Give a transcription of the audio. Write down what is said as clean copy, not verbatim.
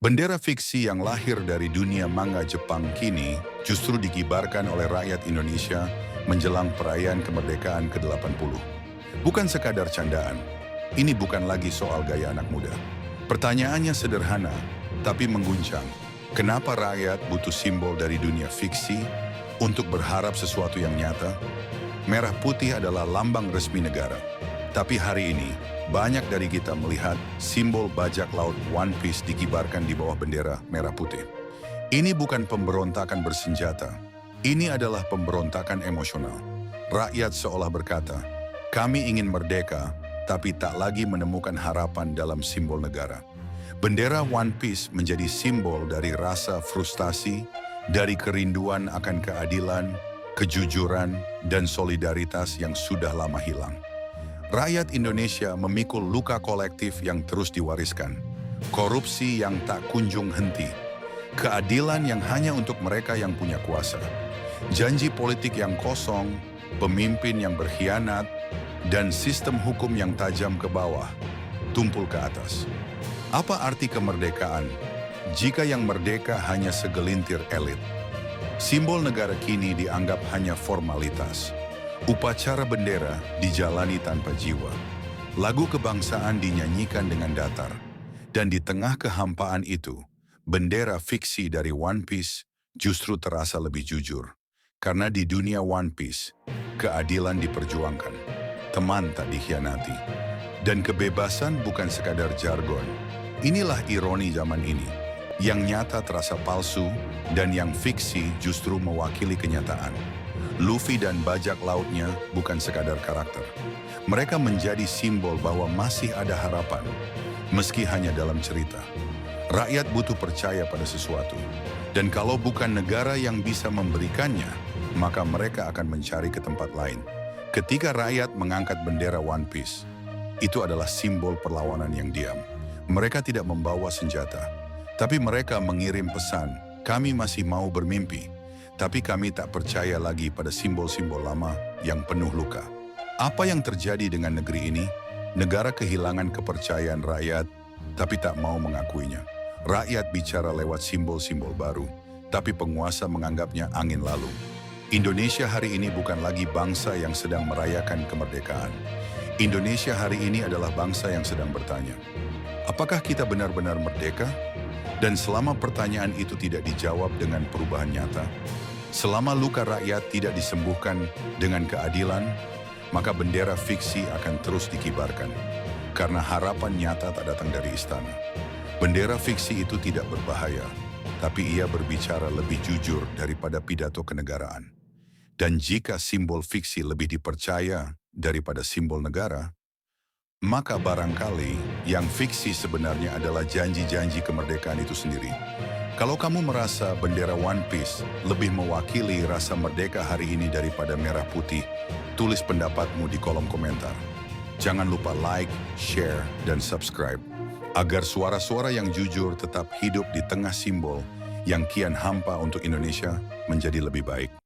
Bendera fiksi yang lahir dari dunia manga Jepang kini justru dikibarkan oleh rakyat Indonesia menjelang perayaan kemerdekaan ke-80. Bukan sekadar candaan, ini bukan lagi soal gaya anak muda. Pertanyaannya sederhana, tapi mengguncang. Kenapa rakyat butuh simbol dari dunia fiksi untuk berharap sesuatu yang nyata? Merah putih adalah lambang resmi negara. Tapi hari ini, banyak dari kita melihat simbol bajak laut One Piece dikibarkan di bawah bendera merah putih. Ini bukan pemberontakan bersenjata. Ini adalah pemberontakan emosional. Rakyat seolah berkata, kami ingin merdeka, tapi tak lagi menemukan harapan dalam simbol negara. Bendera One Piece menjadi simbol dari rasa frustasi, dari kerinduan akan keadilan, kejujuran, dan solidaritas yang sudah lama hilang. Rakyat Indonesia memikul luka kolektif yang terus diwariskan, korupsi yang tak kunjung henti, keadilan yang hanya untuk mereka yang punya kuasa, janji politik yang kosong, pemimpin yang berkhianat, dan sistem hukum yang tajam ke bawah, tumpul ke atas. Apa arti kemerdekaan jika yang merdeka hanya segelintir elit? Simbol negara kini dianggap hanya formalitas. Upacara bendera dijalani tanpa jiwa. Lagu kebangsaan dinyanyikan dengan datar. Dan di tengah kehampaan itu, bendera fiksi dari One Piece justru terasa lebih jujur. Karena di dunia One Piece, keadilan diperjuangkan. Teman tak dikhianati. Dan kebebasan bukan sekadar jargon. Inilah ironi zaman ini. Yang nyata terasa palsu dan yang fiksi justru mewakili kenyataan. Luffy dan bajak lautnya bukan sekadar karakter. Mereka menjadi simbol bahwa masih ada harapan, meski hanya dalam cerita. Rakyat butuh percaya pada sesuatu. Dan kalau bukan negara yang bisa memberikannya, maka mereka akan mencari ke tempat lain. Ketika rakyat mengangkat bendera One Piece, itu adalah simbol perlawanan yang diam. Mereka tidak membawa senjata, tapi mereka mengirim pesan, kami masih mau bermimpi. Tapi kami tak percaya lagi pada simbol-simbol lama yang penuh luka. Apa yang terjadi dengan negeri ini? Negara kehilangan kepercayaan rakyat, tapi tak mau mengakuinya. Rakyat bicara lewat simbol-simbol baru, tapi penguasa menganggapnya angin lalu. Indonesia hari ini bukan lagi bangsa yang sedang merayakan kemerdekaan. Indonesia hari ini adalah bangsa yang sedang bertanya, apakah kita benar-benar merdeka? Dan selama pertanyaan itu tidak dijawab dengan perubahan nyata, selama luka rakyat tidak disembuhkan dengan keadilan, maka bendera fiksi akan terus dikibarkan. Karena harapan nyata tak datang dari istana. Bendera fiksi itu tidak berbahaya, tapi ia berbicara lebih jujur daripada pidato kenegaraan. Dan jika simbol fiksi lebih dipercaya daripada simbol negara, maka barangkali yang fiksi sebenarnya adalah janji-janji kemerdekaan itu sendiri. Kalau kamu merasa bendera One Piece lebih mewakili rasa merdeka hari ini daripada merah putih, tulis pendapatmu di kolom komentar. Jangan lupa like, share, dan subscribe, agar suara-suara yang jujur tetap hidup di tengah simbol yang kian hampa untuk Indonesia menjadi lebih baik.